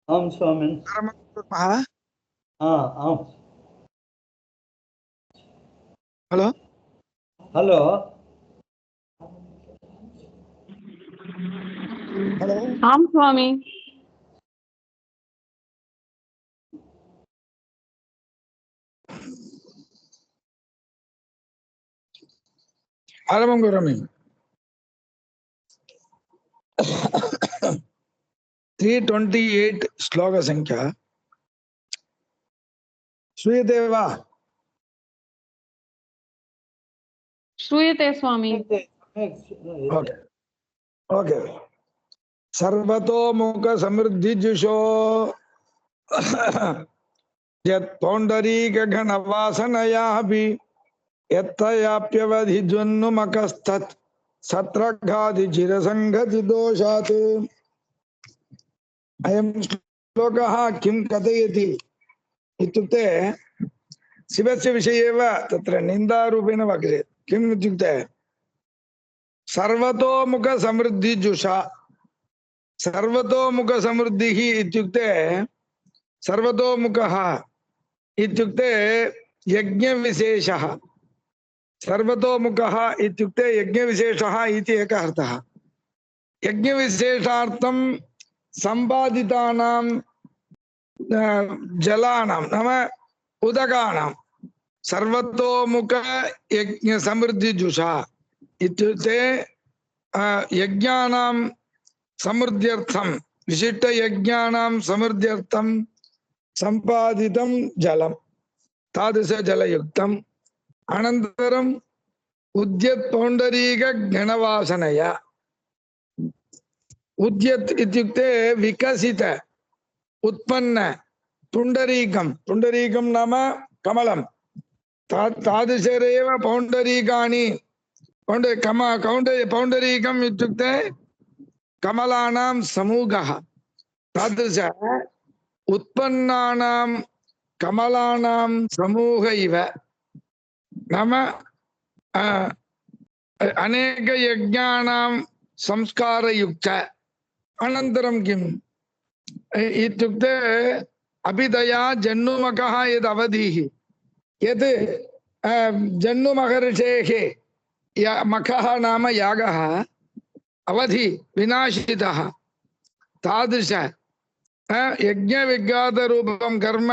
आम स्वामी। आम। Hello hello hello आम स्वामी। आरंभं करोमि। 328 श्लोक संख्या श्रूयते वा? श्रूयते स्वामी। Okay okay. सर्वतोमुख समृद्धिजुषो यत्पौण्डरीक घनवासनयापि यत्तयाप्यवधिज्वन्नुमकस्तत् सत्रघाति चिरसङ्गति दोषात्। अयं श्लोकः किं कथयति इत्युक्ते शिवस्य विषये एव तत्र निन्दारूपेण वक्तव्यते। किम् इत्युक्ते सर्वतोमुख समृद्धिजुषा। सर्वतोमुख समृद्धिः इत्युक्ते सर्वतोमुखः इत्युक्ते यज्ञविशेषः। सर्वतोमुखः इत्युक्ते यज्ञविशेषः इति एकः अर्थः। यज्ञविशेषार्थं सम्पादितानां जलानां नाम उदकानां सर्वतोमुख यज्ञ समृद्धिजुषा इत्युक्ते यज्ञानां समृद्ध्यर्थं विशिष्ट यज्ञानां समृद्ध्यर्थं सम्पादितं जलं तादृश जलयुक्तम्। अनन्तरम् उद्यत् पौण्डरीक घनवासनया। उद्यत् इत्युक्ते विकसित उत्पन्न पुण्डरीकं। पुण्डरीकं नाम कमलं। तादृशरेव पौण्डरीकानि। पौण्डरीकम् इत्युक्ते कमलानां समूहः। तादृश उत्पन्नानां कमलानां समूह इव नाम अनेक यज्ञानां संस्कारयुक्त। अनन्तरं किम् इत्युक्ते अभिदया जन्नुमकः यद् अवधिः यत् जन्नुमहर्षेः मखः नाम यागः अवधि विनाशितः। तादृश यज्ञविघातरूपं कर्म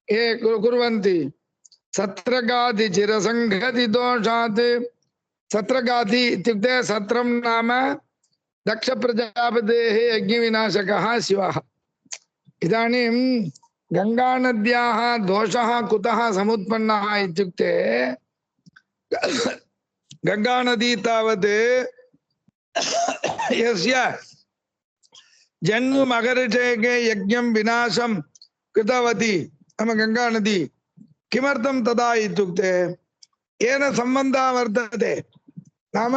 ये कुर्वन्ति सत्रगाति चिरसङ्गति दोषात्। सत्रगाति इत्युक्ते सत्रं नाम दक्ष प्रजापतेः यज्ञविनाशकः शिवः। इदानीं गङ्गानद्याः दोषः कुतः समुत्पन्नः इत्युक्ते गङ्गानदी तावत् यस्य जन्ममहर्षेः यज्ञं विनाशं कृतवती नाम गङ्गानदी। किमर्थं तदा इत्युक्ते येन सम्बन्धः वर्तते नाम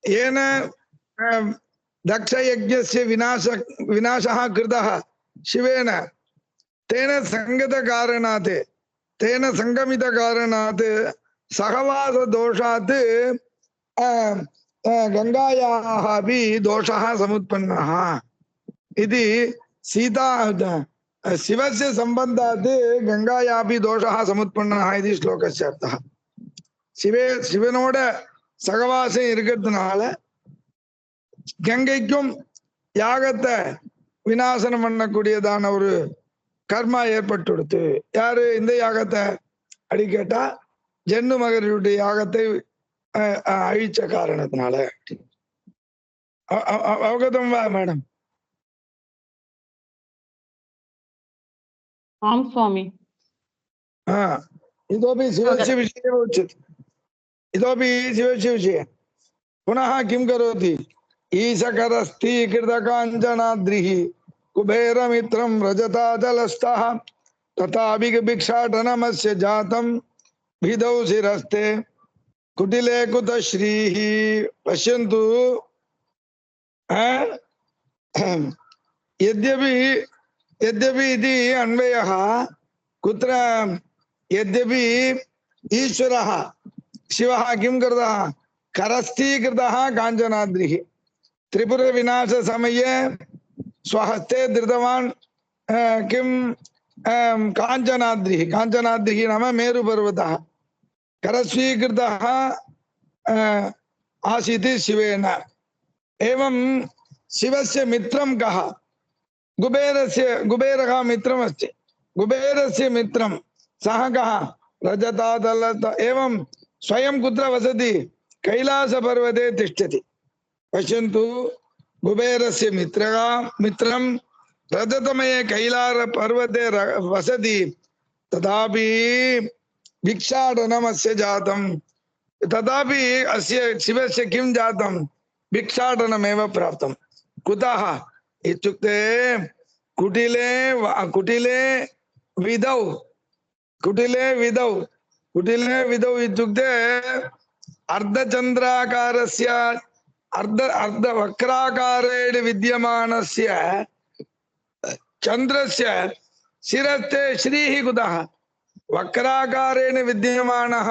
येन दक्षयज्ञस्य विनाशः कृतः शिवेन तेन संगतकारणात् तेन संगमितकारणात् सहवासदोषात् गङ्गायाः अपि दोषः समुत्पन्नः इति। सीता शिवस्य सम्बन्धात् गङ्गायापि दोषः समुत्पन्नः इति श्लोकस्य अर्थः। சிவனோட சகவாசம் இருக்கிறதுனால கங்கைக்கும் யாகத்தை விநாசனம் பண்ணக்கூடியதான ஒரு கர்மா ஏற்பட்டுடுத்து. யாரு இந்த யாகத்தை அடி கேட்டா ஜன்னு மகரியுடைய யாகத்தை அழிச்ச காரணத்தினால. அவகதம் வா மேடம்? आम स्वामी। इतोपि शिवस्य विषये उच्यते। इतोपि शिवस्य विषये पुनः किं करोति? ईशकरस्ति कृतकाञ्चनाद्रिः कुबेरमित्रं रजताचलस्थः तथापि भिक्षाटनमस्य जातं भिदौ शिरस्ते कुटिले कुतश्रीः। पश्यन्तु, यद्यपि इति अन्वयः कुत्र? यद्यपि ईश्वरः शिवः किं कृतः? करस्थीकृतः काञ्चनाद्रिः। त्रिपुर विनाश समये स्वहस्ते धृतवान् किं काञ्चनाद्रिः काञ्चनाद्रिः नाम मेरुपर्वतः करस्वीकृतः आसीत् शिवेन एवं शिवस्य मित्रं कः कुबेरः मित्रमस्ति कुबेरस्य मित्रं सः कः रजतादल एवं स्वयं कुत्र वसति कैलासपर्वते तिष्ठति पश्यन्तु कुबेरस्य मित्रं रजतमये कैलासपर्वते वसति तथापि भिक्षाटनमस्य जातं तथापि अस्य शिवस्य किं जातं भिक्षाटनमेव प्राप्तं कुतः इत्युक्ते कुटिले विदौ इत्युक्ते अर्धचन्द्राकारस्य अर्धवक्राकारेण विद्यमानस्य चन्द्रस्य शिरस्ते श्रीः कुतः वक्राकारेण विद्यमानः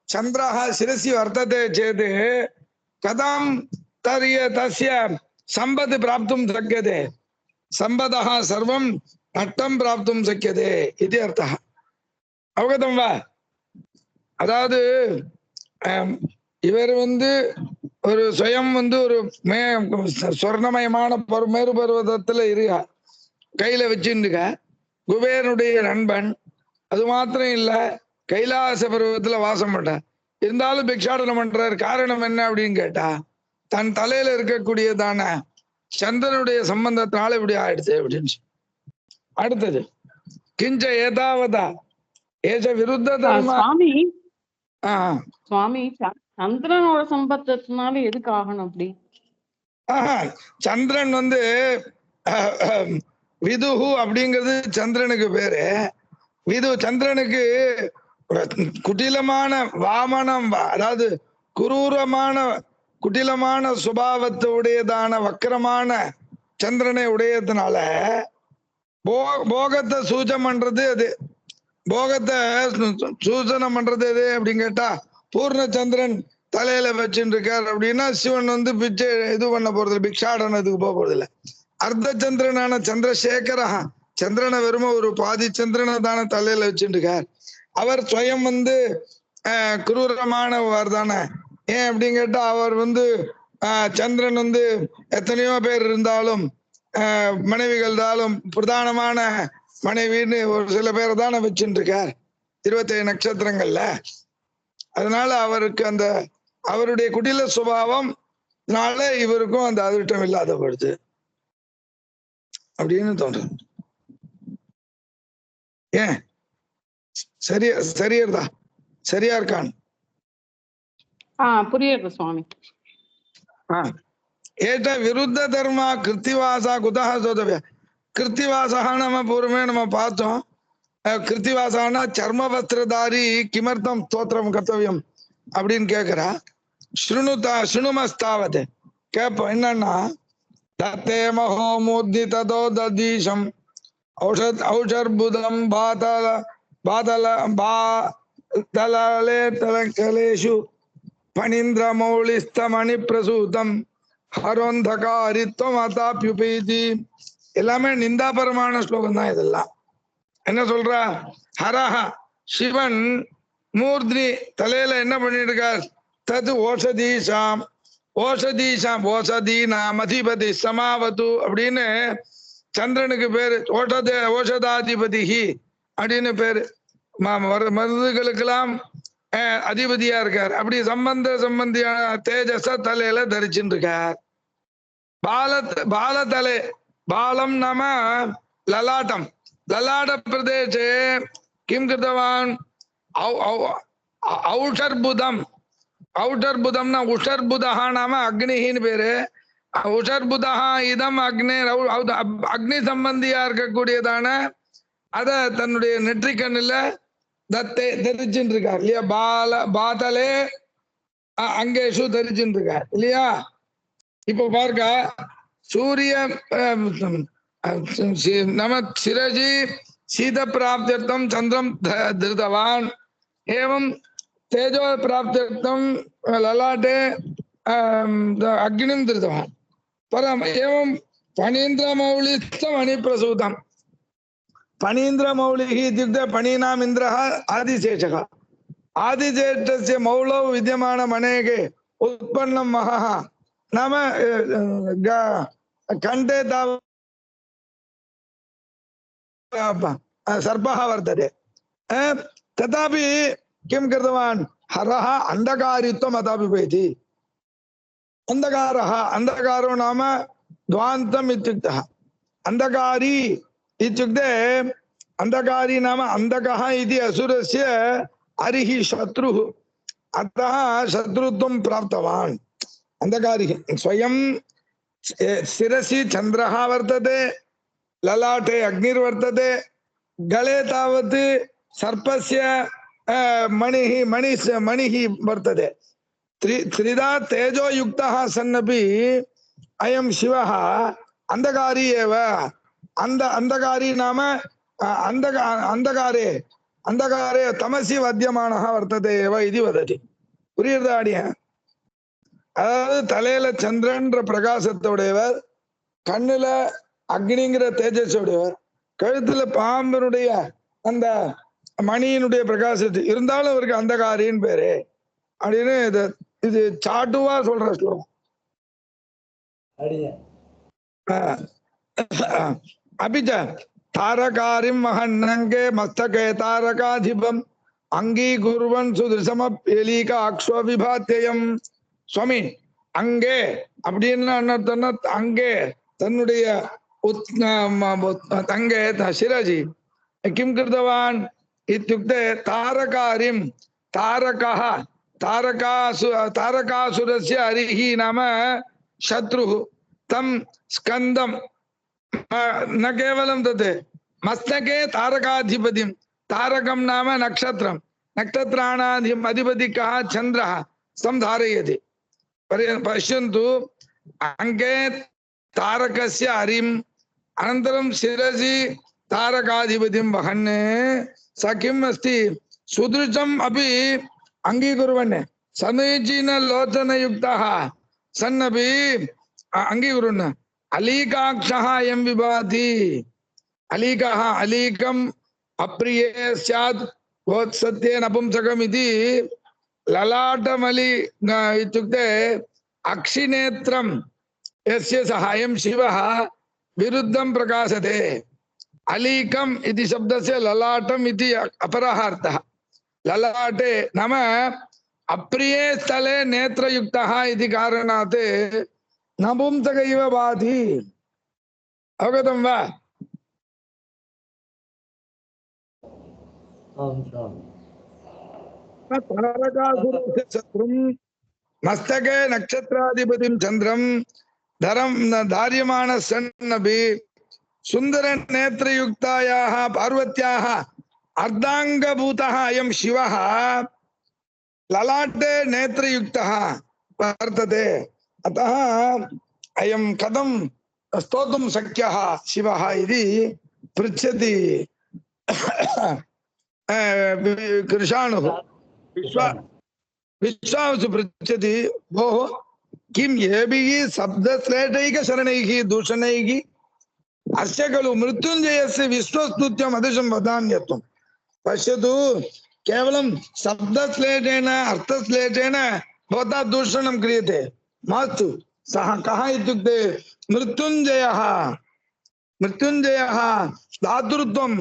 चन्द्रः शिरसि वर्तते चेत् कथं तर्हि तस्य सम्पत् प्राप्तुं शक्यते सम्पदः सर्वं नष्टं प्राप्तुं शक्यते इति अर्थः अवगतं वा அதாவது இவர் ஒரு சுயம் ஒரு சொர்ணமயமான மேரு பர்வதத்துல இருக்கா கையில வச்சுருக்க குபேரனுடைய நண்பன் அது மாத்திரம் இல்ல கைலாச பர்வதத்துல வாசம் பண்ற இருந்தாலும் பிக்ஷாடனம் பண்றாரு காரணம் என்ன அப்படின்னு கேட்டா தன் தலையில இருக்கக்கூடியதான சந்திரனுடைய சம்பந்தத்தினால இப்படி ஆயிடுச்சு அப்படின்னு அடுத்தது கிஞ்ச ஏதாவதா ஏச விருத்த தர்ம சுவாமி சந்திரனோட சம்பந்தத்தினால எதுக்கு ஆகணும் அப்படி சந்திரன் விதுஹு அப்படிங்கிறது சந்திரனுக்கு பேரு விது சந்திரனுக்கு குட்டிலமான வாமனம் அதாவது குரூரமான குட்டிலமான சுபாவத்துடையதான வக்கரமான சந்திரனை உடையதுனால போகத்தை சூச்சம் பண்றது அது போகத்தை சூசனம் பண்றது எது அப்படின்னு கேட்டா பூர்ணச்சந்திரன் தலையில வச்சுட்டு இருக்கார் அப்படின்னா சிவன் பிச்சை இது பண்ண போறது பிக்ஷாடனத்துக்கு போக போறது இல்லை அர்த்தச்சந்திரனான சந்திரசேகரா சந்திரனை வெறும ஒரு பாதி சந்திரனை தானே தலையில வச்சுட்டு இருக்கார் அவர் சுயம் குரூரமானவர் தானே ஏன் அப்படின்னு கேட்டா அவர் சந்திரன் எத்தனையோ பேர் இருந்தாலும் மனைவிகள் இருந்தாலும் பிரதானமான மனைவின்னு ஒரு சில பேரை தானே வச்சுட்டு இருக்கார் 27 நட்சத்திரங்கள்ல அதனால அவருக்கு அவருடைய குடில சுபாவம்னால இவருக்கும் அந்த அதிர்ஷ்டம் இல்லாத படுது அப்படின்னு தோன்றது ஏன் சரியர்தா சரியா இருக்கான் புரியுது சுவாமி ஏட்ட விருத்த தர்மா கிருத்திவாசா குதா சோதவியா கிருத்திவாசா நம்ம பூர்வமே நம்ம பார்த்தோம் கிருத்திவாசானா சர்ம வஸ்திரதாரி கிமர்த்தம் ஸ்தோத்திரம் கர்த்தவியம் அப்படின்னு கேக்குறா ஸ்ருணுமஸ்தாவது கேட்போம் என்னன்னா தத்தே மகோ மூர்த்தி ததோ ததீஷம் ஔஷர்புதம் பாதலே தலகலேஷு பனீந்திர மௌலிஸ்தமணி பிரசூதம் ஹரோந்தகாரித்வம் அதாப்யுபீதி எல்லாமே நிந்தாபரமான ஸ்லோகம் தான் இதெல்லாம் என்ன சொல்றா ஹரஹா சிவன் மூர்த்தி தலையில என்ன பண்ணிட்டு இருக்கார் தது ஓஷதீஷாம் ஓஷதீனாம் அதிபதி சமாவது அப்படின்னு சந்திரனுக்கு பேரு ஓஷதாதிபதிஹி அப்படின்னு பேரு மருந்துகளுக்கெல்லாம் அதிபதியா இருக்கார் அப்படி சம்பந்தியான தேஜஸ தலையில தரிச்சுட்டு இருக்கார் பாலதலை பாலம் நாம லலாட்டம் ललाट प्रदेशे किं कृतवान् औषर्बुदम् न उषर्बुदः नाम अग्निः पेरे उषर्बुदः इदम अग्नि संबंधिया இருக்கக்கூடியதான அத தன்னுடைய நெற்றிக்கண்ணில தரிச்சுட்டு இருக்கார் இல்லையா பாதலே அங்கேஷு தரிச்சுட்டு இருக்கார் இல்லையா இப்ப பாருங்க सूर्य नम शिरजि शीत प्राप्त्यर्थम चंद्रम धृतवान् एवं तेजो प्राप्त्यर्थम ललाटे अग्निं धृतवान् परम एवं फणीन्द्रमौलिश्च मणिप्रसूतम् फणीन्द्रमौलिः इत्युक्ते फणीनाम् इन्द्रः आदिशेषः आदिशेषस्य मौलौ विद्यमानमणेः उत्पन्नं महः नाम कण्ठे सर्पः वर्तते तथापि किं कृतवान् हरः अन्धकारित्वम् अदापिबेति अन्धकारः अन्धकारो नाम द्वान्तम् इत्युक्तः अन्धकारी इत्युक्ते अन्धकारी नाम अन्धकः इति असुरस्य हरिः शत्रुः अतः शत्रुत्वं प्राप्तवान् अन्धकारी स्वयं शिरसि चन्द्रः वर्तते ललाटे अग्निर्वर्तते गले तावत् सर्पस्य मणिः वर्तते त्रिधा तेजो युक्तः सन्नपि अयं शिवः अंधकारी एव अंधकारी नाम अंधकारे तमसि वद्यमानः वर्तते एव इति वदति புரியுதாடியா அதாவது தலையில சந்திரன்ற பிரகாசத்தோடையவர் கண்ணுல அக்னிங்கிற தேஜஸோடையவர் கழுத்துல பாம்பனுடைய அந்த மணியினுடைய பிரகாசத்து இருந்தாலும் அவருக்கு அந்தகாரின்னு பேரு அப்படின்னு இது சாட்டுவா சொல்ற ஸ்லோகம் அபிச்ச தாரகாரிம் மகன்னங்கே மஸ்தகே தாரகாதிபம் அங்கீகுர்வன் சுதிருசமப்யலீக அக்ஷ்வ விபாத்தியம் சுவாமி அங்கே அப்படின்னு அங்கே தன்னுடைய தங்கே சிரஜி किं कृतवान् इत्युक्ते तारकारिं तारकः तारकासुरस्य हरिः नाम शत्रुः तं स्कन्दं न केवलं तत् मस्तके तारकाधिपतिं तारकं नाम नक्षत्रं नक्षत्राणाम् अधिपति कः चन्द्रः तं धारयति पश्यन्तु अङ्के तारकस्य हरिं अनन्तरं शिरसि तारकाधिपतिं वहन् स किम् अस्ति सुदृशम् अपि अङ्गीकुर्वन् समीचीन लोचनयुक्तः सन्नपि अङ्गीकुर्वन् अलीकाक्षः अयं विभाति अलीकः अलीकम् अप्रिये स्यात् वोत्सत्ये नपुंसकम् इति ललाटमलि इत्युक्ते अक्षिनेत्रं यस्य सः अयं शिवः विरुद्धं प्रकाशते अलीकम इति शब्दस्य ललाटम इति अपरः अर्थः ललाटे नाम अप्रिये स्थले नेत्रयुक्तः इति कारणात् नपुंसक इव भाति अवगतं वा मस्तके नक्षत्राधिपतिं चन्द्रं धार्यमानः सन्नपि सुंदर नेत्रयुक्तायाः पार्वत्याः अर्धांगभूतः अयं शिवः ललाटे नेत्रयुक्तः वर्तते अतः अयं कथं स्तोतुं शक्यः शिवः इति पृच्छति कृशाणुः विश्वासु पृच्छति भोः किं येभिः शब्दश्लेषैकशरणैः दूषणैः अस्य खलु मृत्युंजयस्य विश्वस्तुत्यम् अदृशं वदान्यत्वं पश्यतु केवलं शब्दश्लेषेण अर्थश्लेषेण भवता दूषणं क्रियते मास्तु सः कः इत्युक्ते मृत्युंजयः मृत्युंजयः धातृत्वम्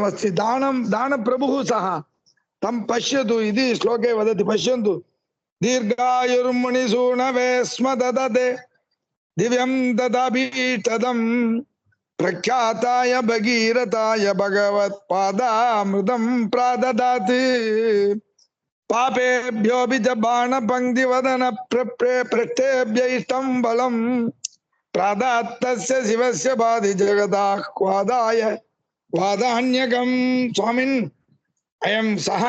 अस्ति दानप्रभुः सः तं पश्यतु इति श्लोके वदति पश्यन्तु दीर्घायुर्मुनिसूनवे स्म ददते दिव्यं ददाभीष्टदम् प्रख्याताय भगीरथाय भगवत्पादामृतं प्राददात् पापेभ्योऽपि च बाणपङ्क्तिवदन पृष्ठेभ्य इष्टं बलं प्रादात्तस्य शिवस्य बाधि जगदाह्वादाय वादान्यकं स्वामिन् अयं सः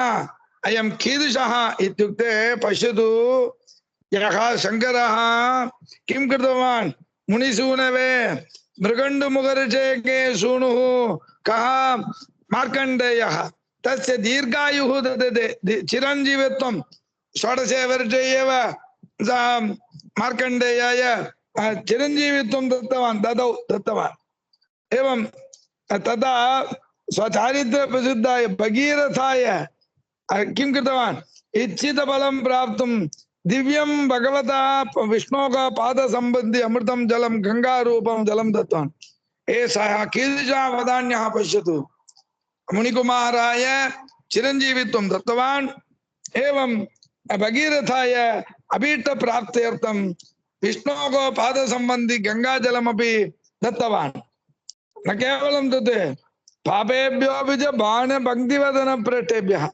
अयं कीदृशः इत्युक्ते पश्यतु यः शङ्करः किं कृतवान् मुनिसूनवे मृगण्डुमुखर्षेके सूनुः कः मार्कण्डेयः तस्य दीर्घायुः ददते चिरञ्जीवित्वं 16 वर्षे एव मार्कण्डेयाय चिरञ्जीवित्वं दत्तवान् एवं तदा स्वचारित्रप्रसिद्धाय भगीरथाय किं कृतवान् इच्छितफलं प्राप्तुं दिव्यं भगवता विष्णोः पादसम्बन्धि अमृतं जलं गङ्गारूपं जलं दत्तवान् एषः कीदृशः वदान्यः पश्यतु मुनिकुमाराय चिरञ्जीवित्वं दत्तवान् एवं भगीरथाय अभीष्टप्राप्त्यर्थं विष्णोः पादसम्बन्धि गङ्गाजलमपि दत्तवान् न केवलं तत् पापेभ्योऽपि च बाणपङ्क्तिवदनप्रेष्ठेभ्यः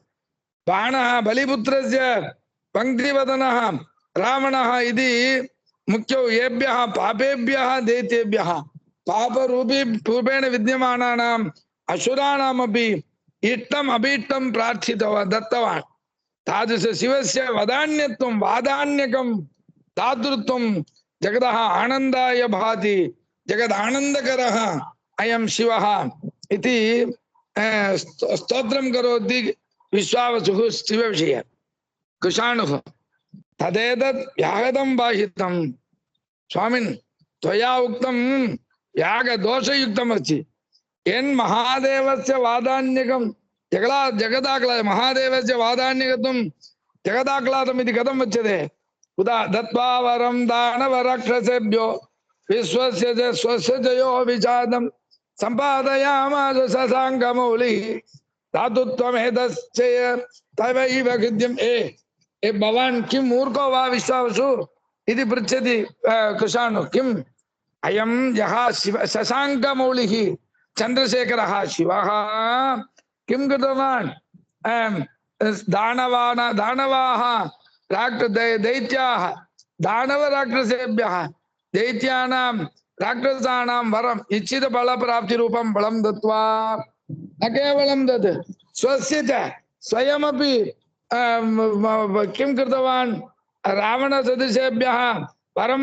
बाणः बलिपुत्रस्य पङ्क्तिवदनः रावणः इति मुख्यौ येभ्यः पापेभ्यः दैत्येभ्यः पापरूपेण विद्यमानानाम् असुराणामपि इष्टम् अभीष्टं प्रार्थितवान् दत्तवान् तादृश शिवस्य वदान्यत्वं वादान्यकं दातृत्वं जगतः आनन्दाय भाति जगदानन्दकरः अयं शिवः इति स्तोत्रं करोति विश्वावसुः शिवविषये कृशाणुः तदेतत् व्याहतं भाषितं स्वामिन् त्वया उक्तं यागदोषयुक्तम् अस्ति एन् महादेवस्य वादान्यकं जगदाक्लाद महादेवस्य वादान्यकत्वं जगदाक्लादम् इति कथम् उच्यते उदा दत्त्वा वरं दानवराक्षसेभ्यो विश्वस्य च स्वस्य च यो विषादं सम्पादयामास शशाङ्कमौलिः धातुत्वमेतस्य तवैव हृद्यम् ए भवान् किं मूर्खो वा विश्वावसु इति पृच्छति कृशाणुः किम् अयं यः शिव शशाङ्कमौलिः चन्द्रशेखरः शिवः किं कृतवान् दानवाः दैत्याः दानवराक्षसेभ्यः दैत्यानां राक्षसानां वरम् इच्छितफलप्राप्तिरूपं फलं दत्त्वा न केवलं तत् स्वस्य च स्वयमपि किं कृतवान् रावणसदृशेभ्यः वरं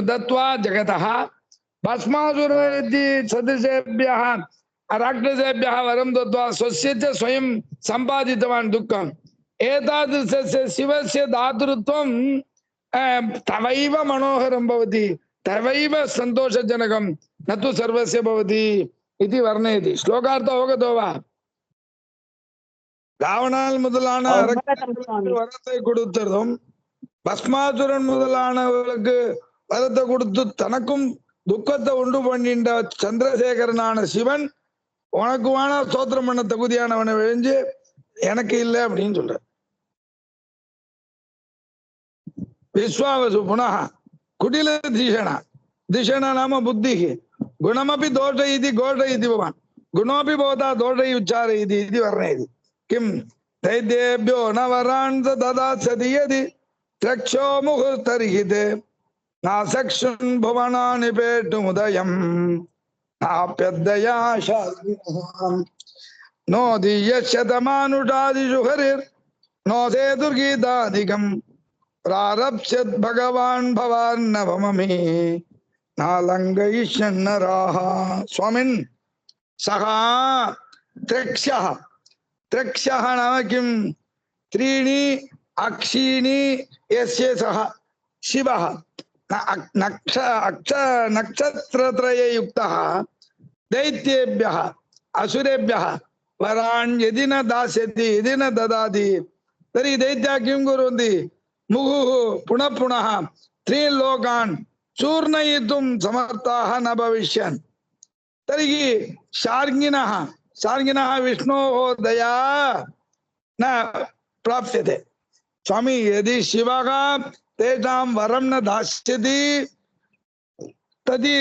दत्त्वा जगतः भस्मासुर इति सदृशेभ्यः राक्षसेभ्यः वरं दत्त्वा स्वस्य च स्वयं सम्पादितवान् दुःखम् एतादृशस्य शिवस्य दातृत्वं तवैव मनोहरं भवति तवैव सन्तोषजनकं न तु सर्वस्य भवति इति वर्णयति श्लोकार्थः अवगतो वा ராவணால் முதலான வரத்தை கொடுத்ததும் பஸ்மாசுரன் முதலானவர்களுக்கு வரத்தை கொடுத்து தனக்கும் துக்கத்தை உண்டு பண்ணின்ற சந்திரசேகரனான சிவன் உனக்கு வேணா ஸ்தோத்திரம் பண்ண தகுதியானவனை விழிஞ்சு எனக்கு இல்லை அப்படின்னு சொல்ற विश्वावसु पुनः कुटिल दिशण नाम बुद्धि गुणमपि दोष इति घोष इति भवान् गुणोपि भवता दोष उच्चारयति इति वर्णयति किं दैत्येभ्यो न वरान् ददास्यति यदि त्रक्षो मुहुर्तर्हिते नासक्षुन् भुवनानि पेटुमुदयम् नाप्यद्दया शास्त्रिणः नो दीयश्यतमानुषादिषु हरिर् नो सेतुर्गीतादिकम् प्रारप्स्यत् भगवान् भवान्नवममे नालङ्घयिष्यन्नराः स्वामिन् सः त्रक्षः नाम किं त्रीणि अक्षीणि यस्य सः शिवः नक्षत्रत्रये युक्तः दैत्येभ्यः असुरेभ्यः वरान् यदि न दास्यति यदि न ददाति तर्हि दैत्याः किं कुर्वन्ति मुहुः पुनः पुनः त्रीन् लोकान् चूर्णयितुं समर्थाः न भविष्यन् तर्हि शार्ङ्गिनः विष्णोः दया न प्राप्यते स्वामी यदि शिवः तेषां वरं न दास्यति तर्हि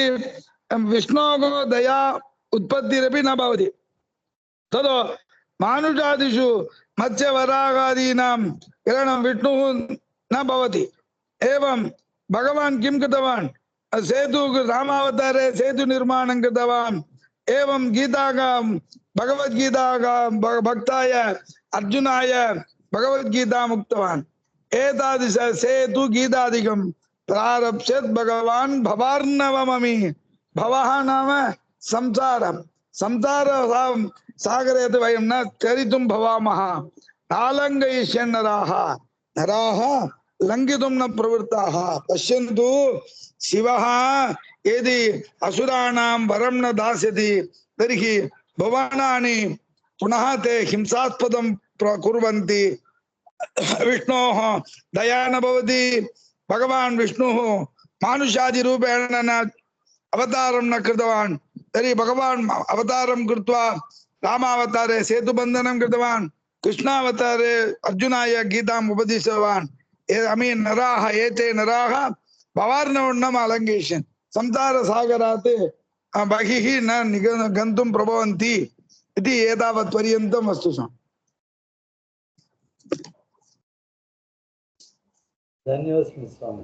विष्णोः दया उत्पत्तिरपि न भवति तद् मानुषादिषु मत्स्यवरागादीनां किरणं विष्णुः न भवति एवं भगवान् किं कृतवान् सेतु रामावतारे सेतु निर्माणं कृतवान् एवं भगवद्गीता भक्ताय अर्जुनाय भगवद्गीताम् उक्तवान् एतादृश सेतु गीतादिकं प्रारप्स्यत् भगवान् भवार्णवममि भवः नाम संसारं संसार सागरे वयं न चरितुं भवामः नालङ्घयिष्यन् नराः लंघितुं न प्रवृत्ताः पश्यन्तु शिवः यदि असुराणां वरं न दास्यति तर्हि भवानानि पुनः ते हिंसास्पदं कुर्वन्ति विष्णोः दया न भवति भगवान् विष्णुः मानुषादिरूपेण न अवतारं न कृतवान् तर्हि भगवान् अवतारं कृत्वा रामावतारे सेतुबन्धनं कृतवान् कृष्णावतारे अर्जुनाय गीताम् उपदिष्टवान् अमी नराः एते नराः भवार्णवण्णम् अलङ्घयिष्यन् संसारसागरात् बहिः न गन्तुं प्रभवन्ति इति एतावत् पर्यन्तम् अस्तु धन्यवाद स्वामी।